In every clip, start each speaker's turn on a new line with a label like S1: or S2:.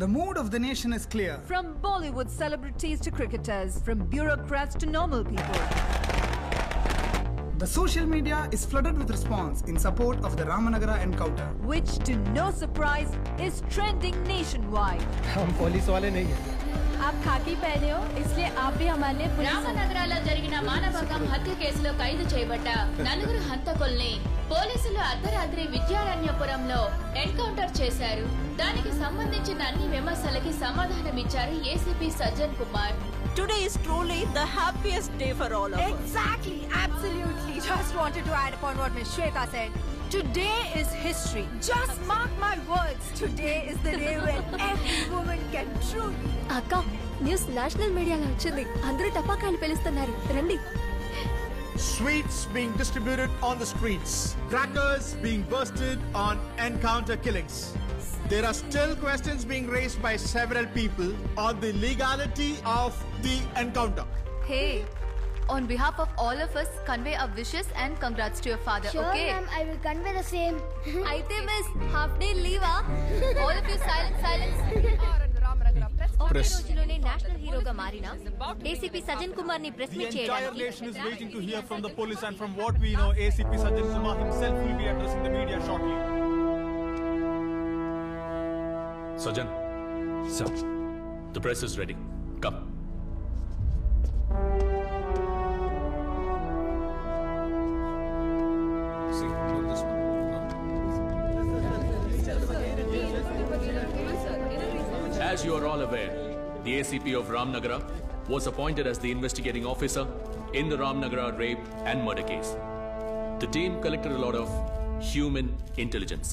S1: The mood of the nation is clear.
S2: From Bollywood celebrities to cricketers, from bureaucrats to normal people.
S1: The social media is flooded with response in support of the Ramanagara encounter,
S2: which, to no surprise, is trending nationwide.
S3: हम police वाले नहीं हैं.
S4: आप खाकी पहने हो इसलिए आप भी हमारे लिए
S5: రామనగరాలో జరిగిన మానభంగం హత్య కేసులో ఖైదు చేయబడ్డ నలుగురు హంతకుల్ని పోలీసులు అర్ధరాత్రి విద్యారణ్యపురంలో ఎన్కౌంటర్ చేశారు. దానికి సంబంధించిన అన్ని విమర్శలకి సమాధానమిచ్చారు ACP Sajjan Kumar.
S6: Today is truly the happiest day for all of us.
S2: Exactly, absolutely. Just wanted to add upon what Ms. Shweta said. Today is history. Just mark my words. Today is the day when every woman can truly.
S4: అక్క news national మీడియాలో వచ్చింది. అందరూ టపాకాయలు పేలుస్తున్నారు. రండి.
S7: Sweets being distributed on the streets. Crackers being bursted on encounter killings. There are still questions being raised by several people on the legality of the encounter.
S5: Hey, on behalf of all of us, convey our wishes and congrats to your father.
S8: Sure,
S5: okay?
S8: Ma'am, I will convey the same.
S4: అయితే miss half day లీవా?
S5: All of you silence.
S4: Press రోజులోనే national హీరోగా మారిన ACP Sajjan Kumar ని press meet చేయడానికి
S7: The entire nation is waiting to hear from the police, and from what we know, ACP Sajjan Kumar himself will be addressing the media shortly.
S9: Sajjan, sir, the press is ready. Come. As you are all aware, the ACP of Ramnagara was appointed as the investigating officer in the Ramnagara rape and murder case. The team collected a lot of human intelligence.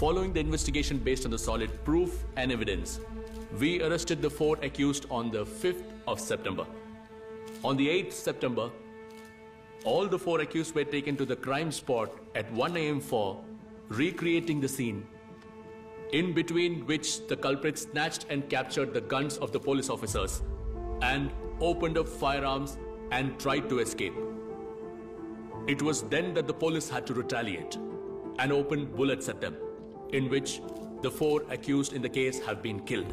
S9: Following the investigation based on the solid proof and evidence, we arrested the 4 accused on the 5th of September. On the 8th September, all the 4 accused were taken to the crime spot at 1 a.m. for recreating the scene, in between which the culprits snatched and captured the guns of the police officers and opened up firearms and tried to escape. It was then that the police had to retaliate and open bullets at them, in which the 4 accused in the case have been killed.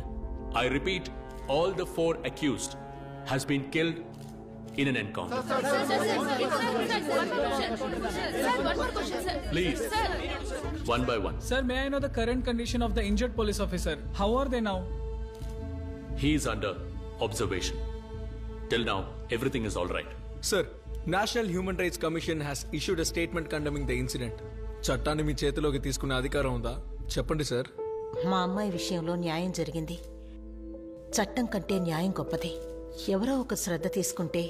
S9: I repeat, all the 4 accused has been killed in an encounter. Please, one by one.
S3: Sir, may I know the current condition of the injured police officer? How are they now?
S9: He is under observation. Till now, everything is all right.
S10: Sir, National Human Rights Commission has issued a statement condemning the incident. చట్టాన్ని మీ చేతిలోకి తీసుకునే అధికారం ఉందా? చెప్పండి sir.
S6: మా అమ్మాయి విషయంలో న్యాయం జరిగింది. చట్టం కంటే న్యాయం గొప్పది. ఎవరో ఒక శ్రద్ధ తీసుకుంటే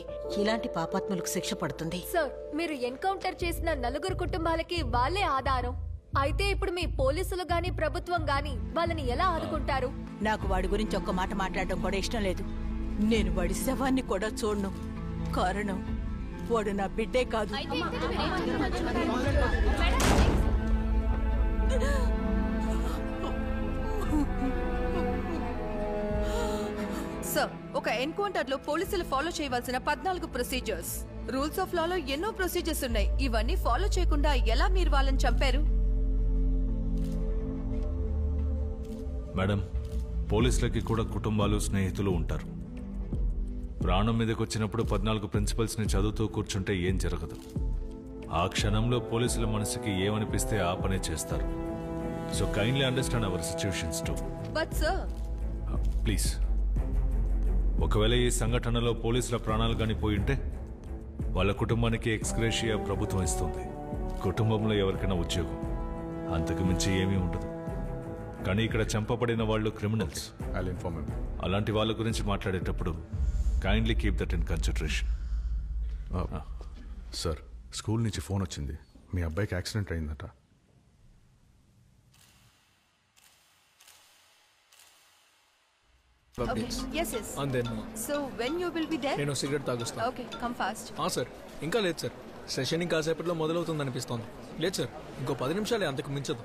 S6: ఇలాంటి పాపాత్ములకు శిక్ష పడుతుంది.
S4: సార్, మీరు ఎన్కౌంటర్ చేసిన 4 కుటుంబాలకి వాళ్ళే ఆధారం. అయితే ఇప్పుడు మీ పోలీసులు గాని ప్రభుత్వం గాని వాళ్ళని ఎలా ఆదుకుంటారు?
S6: నాకు వాడి గురించి ఒక్క మాట మాట్లాడడం కూడా ఇష్టం లేదు. నేను వాడి శవాన్ని కూడా చూడను. కారణం వాడు నా బిడ్డే కాదు.
S2: సార్, ఒక ఎన్కౌంటర్ లో పోలీసులు ఫాలో చేయవలసిన 14 ప్రొసీజర్స్, రూల్స్ ఆఫ్ లాలో ఎన్నో ప్రొసీజర్స్ ఉన్నాయి. ఇవన్నీ ఫాలో చేయకుండా ఎలా మీరు వాళ్ళని చంపారు?
S11: మేడం, పోలీసులకి కూడా కుటుంబాలు, స్నేహితులు ఉంటారు. ప్రాణం మీదకి వచ్చినప్పుడు 14 ప్రిన్సిపల్స్ని చదువుతూ కూర్చుంటే ఏం జరగదు. ఆ క్షణంలో పోలీసుల మనసుకి ఏమనిపిస్తే ఆ పనే చేస్తారు. So kindly understand our situations to.
S2: But sir,
S11: please, ఒకవేళ ఈ సంఘటనలో పోలీసుల ప్రాణాలు కానీ పోయింటే వాళ్ళ కుటుంబానికి ఎక్స్గ్రేషియా ప్రభుత్వం ఇస్తుంది. కుటుంబంలో ఎవరికైనా ఉద్యోగం, అంతకు మించి ఏమీ ఉండదు. కానీ ఇక్కడ చంపబడిన వాళ్ళు క్రిమినల్స్. అలాంటి వాళ్ళ గురించి మాట్లాడేటప్పుడు kindly keep that in consideration.
S12: Sir, school నుంచి ఫోన్ వచ్చింది. మీ అబ్బాయికి యాక్సిడెంట్ అయిందట.
S2: yes.
S10: And then
S2: So when you will be there?
S10: నేను సిగరెట్ తాగుస్తాను.
S2: Okay, come fast.
S10: సార్, ఇంకా లేదు సార్. సెషన్ ఇంకా సేపట్లో మొదలవుతుంది అనిపిస్తోంది. లేదు సార్, ఇంకో 10 నిమిషాలే, అంతకు మించదు.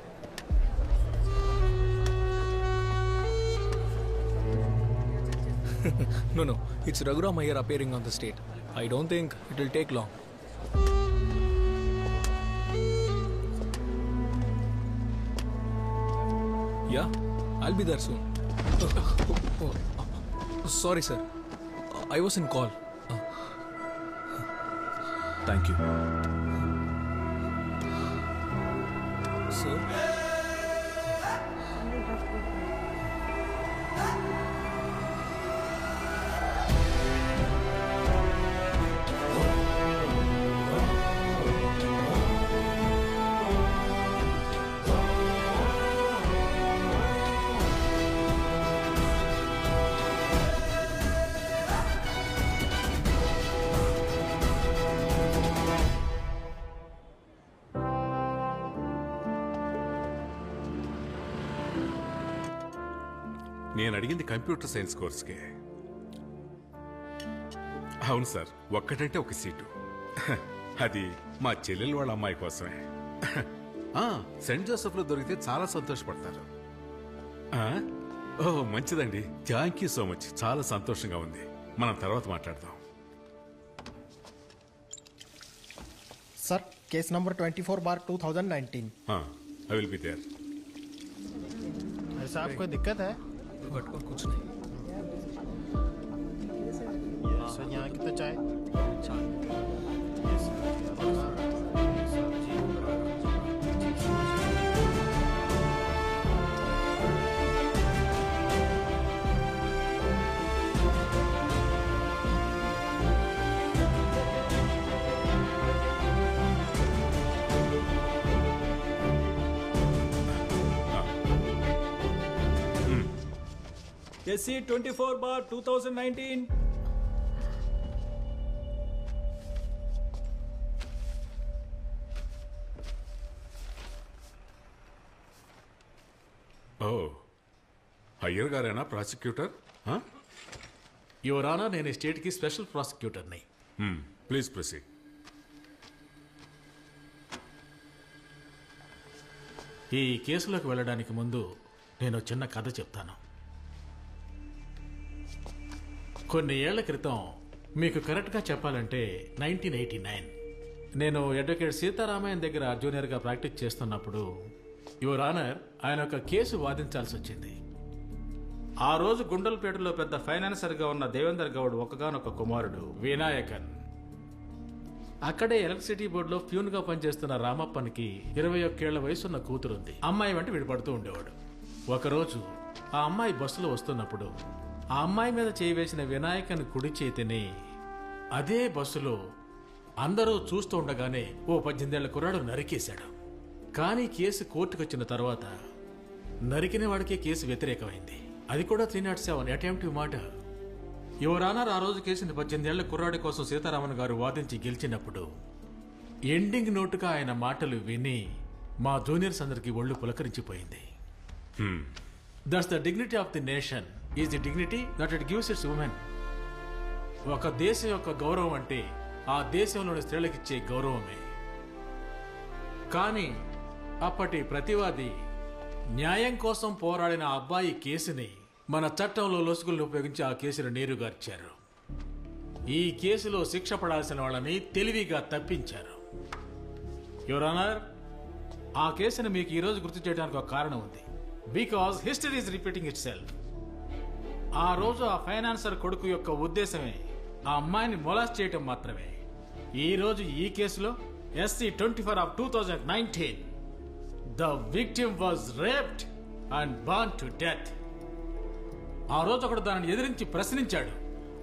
S10: No, it's Raghuram Iyer appearing on the stage. I don't think it will take long. Yeah, I'll be there soon. Sorry sir, I was in call.
S9: Thank you
S10: sir.
S8: నేను అడిగింది కంప్యూటర్ సైన్స్ కోర్స్కే. అవును sir, ఒక్కటంటే ఒక seat. అది మా చెల్లెలు వాళ్ళ అమ్మాయి కోసమే. సెంట్ జోసెఫ్లో దొరికితే చాలా సంతోషపడతారు. ఓ మంచిదండి, థ్యాంక్ యూ సో మచ్. చాలా సంతోషంగా ఉంది. మనం తర్వాత మాట్లాడదాం.
S13: Sir case number 24/2019.
S8: हाँ, आई विल बी देयर.
S13: ऐसा आपको दिक्कत है?
S10: कुछ नहीं.
S13: सर यहाँ की तो चाय.
S3: SC 24/2019.
S8: ఓ, అయ్యర్ గారేనా ప్రాసిక్యూటర్?
S9: యువర్ ఆనర్, నేను ఈ స్టేట్కి స్పెషల్ ప్రాసిక్యూటర్ని.
S8: Please proceed.
S9: ఈ కేసులోకి వెళ్ళడానికి ముందు నేను చిన్న కథ చెప్తాను. కొన్ని ఏళ్ల క్రితం, మీకు కరెక్ట్గా చెప్పాలంటే 1989, నేను అడ్వకేట్ సీతారామయ్య దగ్గర జూనియర్గా ప్రాక్టీస్ చేస్తున్నప్పుడు యువర్ ఆనర్, ఆయన ఒక కేసు వాదించాల్సి వచ్చింది. ఆ రోజు గుండల్పేటలో పెద్ద ఫైనాన్సర్గా ఉన్న దేవేందర్ గౌడ్ ఒక్కగానొక్క కుమారుడు వినాయకన్. అక్కడే ఎలక్ట్రిసిటీ బోర్డులో ప్యూన్గా పనిచేస్తున్న రామప్పనికి 21 ఏళ్ల వయసున్న కూతురుంది. అమ్మాయి వెంట విడిపడుతూ ఉండేవాడు. ఒకరోజు ఆ అమ్మాయి బస్సులో వస్తున్నప్పుడు ఆ అమ్మాయి మీద చేయివేసిన వినాయకన్ కుడి చేతిని అదే బస్సులో అందరూ చూస్తూ ఉండగానే ఓ 18 ఏళ్ల కుర్రాడు నరికేశాడు. కానీ కేసు కోర్టుకు వచ్చిన తర్వాత నరికిన వాడికే కేసు వ్యతిరేకమైంది. అది కూడా 307 అటెంప్ట్ మర్డర్. యువర్ ఆనర్, ఆ రోజు కేసుని 18 ఏళ్ల కుర్రాడి కోసం సీతారామన్ గారు వాదించి గెలిచినప్పుడు ఎండింగ్ నోటుగా ఆయన మాటలు విని మా జూనియర్స్ అందరికీ ఒళ్ళు పులకరించిపోయింది. That's the dignity of the nation is the dignity that it gives its women. ఒక దేశం యొక్క గౌరవం అంటే ఆ దేశంలోని స్త్రీలకిచ్చే గౌరవమే. కానీ అప్పటి ప్రతివాది న్యాయం కోసం పోరాడిన అబ్బాయి కేసుని మన చట్టంలో లొసుగులను ఉపయోగించి ఆ కేసును నీరుగార్చారు. ఈ కేసులో శిక్ష పడాల్సిన వాళ్ళని తెలివిగా తప్పించారు. యువర్ ఆనర్, ఆ కేసును మీకు ఈరోజు గుర్తు చేయడానికి ఒక కారణం ఉంది. Because history is repeating it self. ఆ రోజు ఆ ఫైనాన్సర్ కొడుకు యొక్క ఉద్దేశమే ఆ అమ్మాయిని మొలాస్ట్ చేయటం మాత్రమే. ఈ రోజు ఈ కేసులో SC 24/2019 the victim was raped and burn to death. ఆ రోజు ఒకడు దానిని ఎదిరించి ప్రశ్నించాడు.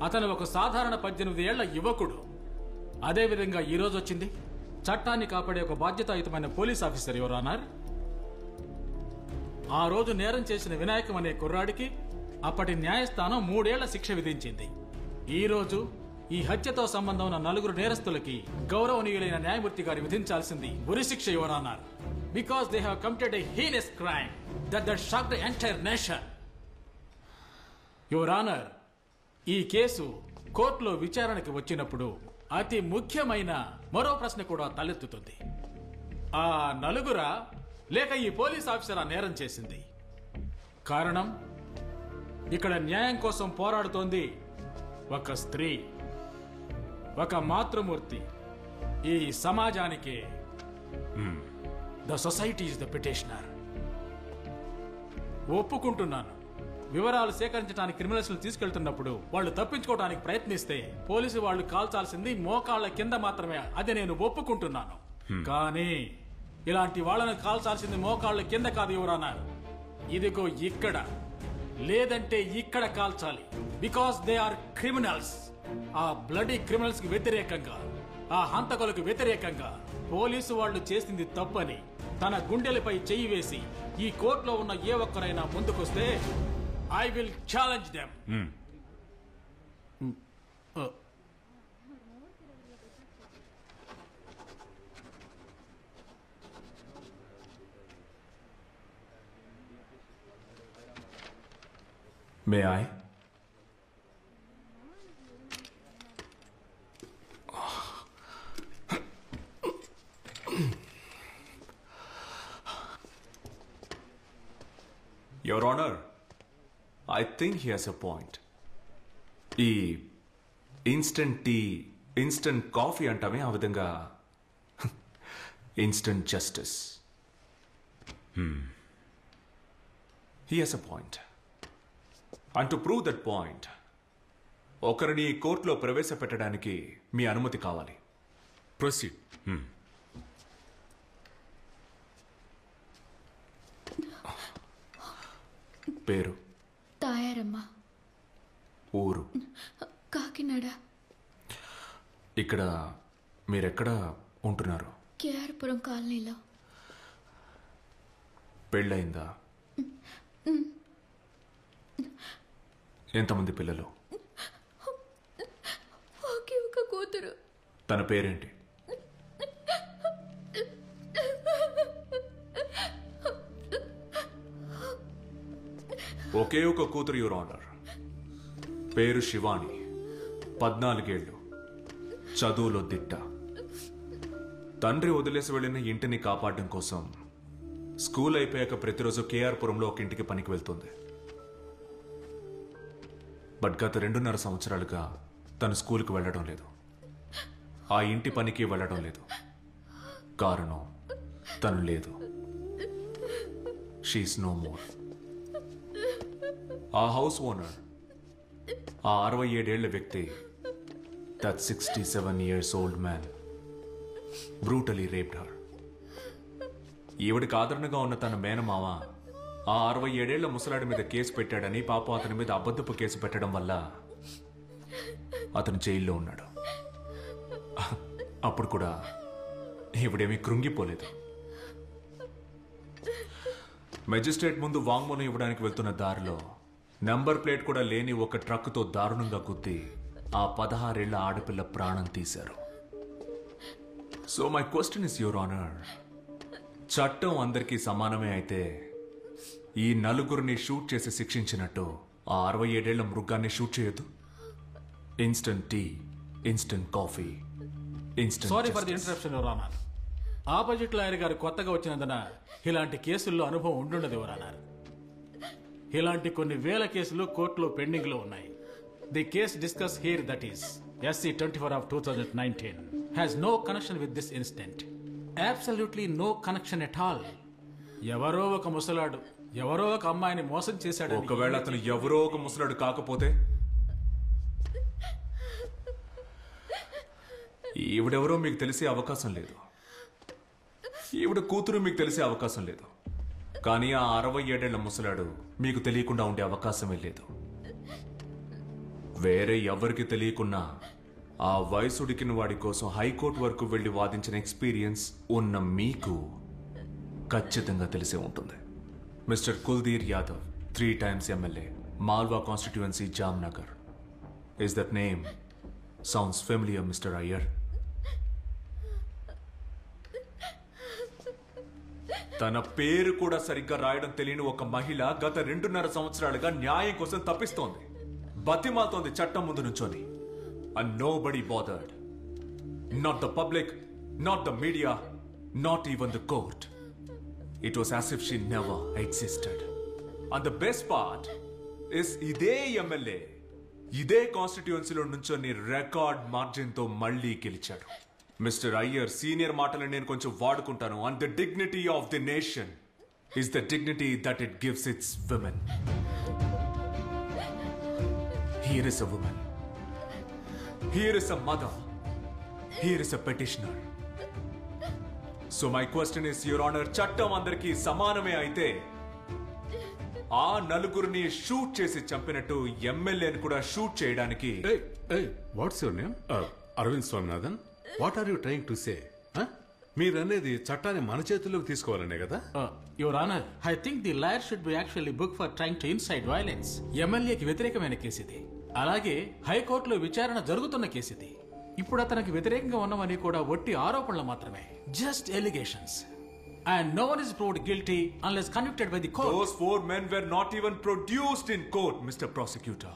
S9: అతను ఒక సాధారణ 18 ఏళ్ల యువకుడు. అదేవిధంగా ఈ రోజు వచ్చింది చట్టాన్ని కాపాడే ఒక బాధ్యతాయుతమైన పోలీస్ ఆఫీసర్. యువర్ ఆనర్, ఆ రోజు నేరం చేసిన వినాయకం అనే కుర్రాడికి అప్పటి న్యాయస్థానం 3 ఏళ్ల శిక్ష విధించింది. ఈ రోజు ఈ హత్యతో సంబంధం ఉన్న 4 నేరస్తులకి గౌరవనీయులైన న్యాయమూర్తి గారు విధించాల్సింది ఉరిశిక్ష. Your honour, because they have committed a heinous crime that shocked the entire nation. Your honour, ఈ కేసు కోర్టులో విచారణకి వచ్చినప్పుడు అతి ముఖ్యమైన మరో ప్రశ్న కూడా తలెత్తుతుంది. ఆ 4 లేక ఈ పోలీస్ ఆఫీసర్ ఆ నేరం చేసింది? కారణం, ఇక్కడ న్యాయం కోసం పోరాడుతోంది ఒక స్త్రీ, ఒక మాతృమూర్తి. ఈ సమాజానికి the society is the petitioner. ఒప్పుకుంటున్నాను,
S14: వివరాలు సేకరించడానికి క్రిమినల్స్ తీసుకెళ్తున్నప్పుడు వాళ్ళు తప్పించుకోవడానికి ప్రయత్నిస్తే పోలీసు వాళ్ళు కాల్చాల్సింది మోకాళ్ళ కింద మాత్రమే. అది నేను ఒప్పుకుంటున్నాను. కానీ ఇలాంటి వాళ్ళను కాల్చాల్సింది మోకాళ్ళ కింద కాదు యువరానర్. ఇదిగో ఇక్కడ, లేదంటే ఇక్కడ కాల్చాలి. Because they are criminals. ఆ బ్లడీ క్రిమినల్స్ కి వ్యతిరేకంగా, ఆ హంతకులకు వ్యతిరేకంగా పోలీసు వాళ్ళు చేసింది తప్పని తన గుండెలపై చెయ్యి వేసి ఈ కోర్టులో ఉన్న ఏ ఒక్కరైనా ముందుకొస్తే I will challenge them.
S15: May I? Your Honor, I think he has a point. ఈ ఇన్స్టంట్ టీ, ఇన్స్టంట్ కాఫీ అంటామే, ఆ విధంగా instant justice. He has a point. And to prove that point, ఒకరిని కోర్టులో ప్రవేశపెట్టడానికి మీ అనుమతి కావాలి.
S8: ప్రొసీడ్.
S15: పేరు?
S5: తాయారమ్మ.
S15: ఊరు?
S5: కాకినాడ.
S15: ఇక్కడ మీరెక్కడ ఉంటున్నారు?
S5: కేఆర్పురం కాలనీలో.
S15: పెళ్ళయిందా? ఎంతమంది పిల్లలు?
S5: ఒకే ఒక కూతురు.
S15: తన పేరేంటి? ఒకే ఒక కూతురు యువర్ ఆనర్. పేరు శివాని. 14 ఏళ్ళు. చదువులో దిట్ట. తండ్రి వదిలేసి వెళ్ళిన ఇంటిని కాపాడడం కోసం స్కూల్ అయిపోయాక ప్రతిరోజు కేఆర్పురంలో ఒక ఇంటికి పనికి వెళ్తుంది. బట్ గత 2.5 సంవత్సరాలుగా తను స్కూల్కి వెళ్ళడం లేదు, ఆ ఇంటి పనికి వెళ్ళడం లేదు. కారణం తను లేదు. She is no more. ఆ హౌస్ ఓనర్, ఆ 67 ఏళ్ల వ్యక్తి, that 67 years old man brutally raped her. ఈవిడికి ఆదరణగా ఉన్న తన మేనమావ ఆ 67 ఏళ్ల ముసలాడి మీద కేసు పెట్టాడని, పాపం అతని మీద అబద్ధపు కేసు పెట్టడం వల్ల అతను జైల్లో ఉన్నాడు. అప్పుడు కూడా ఈవిడేమీ కృంగిపోలేదు. మెజిస్ట్రేట్ ముందు వాంగ్మూలం ఇవ్వడానికి వెళ్తున్న దారిలో నంబర్ ప్లేట్ కూడా లేని ఒక ట్రక్కుతో దారుణంగా గుద్ది ఆ 16 ఏళ్ల ఆడపిల్ల ప్రాణం తీశారు. So my question is your honour, చట్టం అందరికీ సమానమే అయితే ఈ 4 షూట్ చేసి శిక్షించినట్టు ఆ 67 ఏళ్ల మృగాన్ని షూట్ చేయొద్దు? Instant tea, instant coffee, instant.
S14: Sorry for the interruption your honour. Opposite lawyer గారు కొత్తగా వచ్చినందున ఇలాంటి కేసుల్లో అనుభవం ఉండుండదు యువర్ ఆనర్. ఇలాంటి కొన్ని వేల కేసులు కోర్టులో పెండింగ్ లో ఉన్నాయి. The case discuss here, that is SC 24 of 2019, has no connection with this incident. Absolutely no connection at all. ఎవరో ఒక ముసలాడు ఎవరో ఒక అమ్మాయిని మోసం చేశాడు.
S15: ఒకవేళ అతను ఎవరో ఒక ముసలాడు కాకపోతే? ఈవిడెవరో మీకు తెలిసే అవకాశం లేదు, ఈవిడ కూతురు మీకు తెలిసే అవకాశం లేదు. కానీ ఆ 67 ఏళ్ల ముసలాడు మీకు తెలియకుండా ఉండే అవకాశమే లేదు. వేరే ఎవరికి తెలియకున్నా ఆ వయసుడికిన వాడి కోసం హైకోర్టు వరకు వెళ్లి వాదించిన ఎక్స్పీరియన్స్ ఉన్న మీకు ఖచ్చితంగా తెలిసే ఉంటుంది. Mister Kuldeer Yadav, 3 times MLA, Malwa constituency, Jamnagar. Is that name sounds familiar mister Iyer? తన పేరు కూడా సరిగ్గా రాయడం తెలియని ఒక మహిళ గత 2.5 సంవత్సరాలుగా న్యాయం కోసం తప్పిస్తోంది, బతిమాతోంది చట్టం ముందు నుంచొని. And nobody bothered. Not the public, not the media, not even the court. It was as if she never existed. And the best part is ఇదే MLA, ఇదే కాన్స్టిట్యుయెన్సీలో నుంచొని రికార్డ్ మార్జిన్ తో మళ్ళీ గెలిచాడు. మిస్టర్ అయ్యర్, సీనియర్ మాటలు నేను కొంచెం వాడుకుంటాను. And the dignity of the nation is the dignity that it gives its women. Here is a woman. Here is a mother. Here is a petitioner. So my question is, Your Honor, చట్టం అందరికీ సమానమే అయితే ఆ నలుగురిని shoot చేసి చంపినట్టు ఎమ్మెల్యేని కూడా shoot చేయడానికి
S8: what's your name? Aravind Swaminathan. What are you trying to say? మీరనేది చట్టాన్ని మన చేతుల్లోకి తీసుకోవాలనే కదా?
S14: Your honour, I think the lawyer should be actually book for trying to incite violence. ఎమ్మెల్యేకి వ్యతిరేకమైన కేసు ఇది. అలాగే హైకోర్టులో విచారణ జరుగుతున్న కేసు ఇది. ఇప్పుడు అతనికి వ్యతిరేకంగా ఉన్నవని కూడా ఒట్టి ఆరోపణలు మాత్రమే, just allegations. And no one is proved guilty unless convicted by the court.
S15: Those 4 men were not even produced in court, Mr. Prosecutor.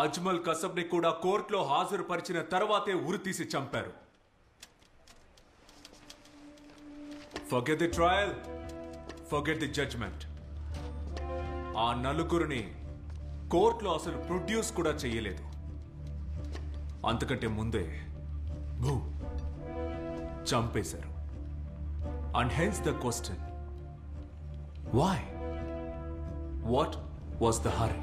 S15: Ajmal కసబ్ని కూడా కోర్టులో హాజరుపరిచిన తర్వాతే ఉరితీసి చంపారు. Forget the trial, forget the judgment. ఆ నలుగురిని కోర్టులో అసలు ప్రొడ్యూస్ కూడా చేయలేదు. అంతకంటే ముందే చంపేశారు. And hence the question, why? What was the hurry?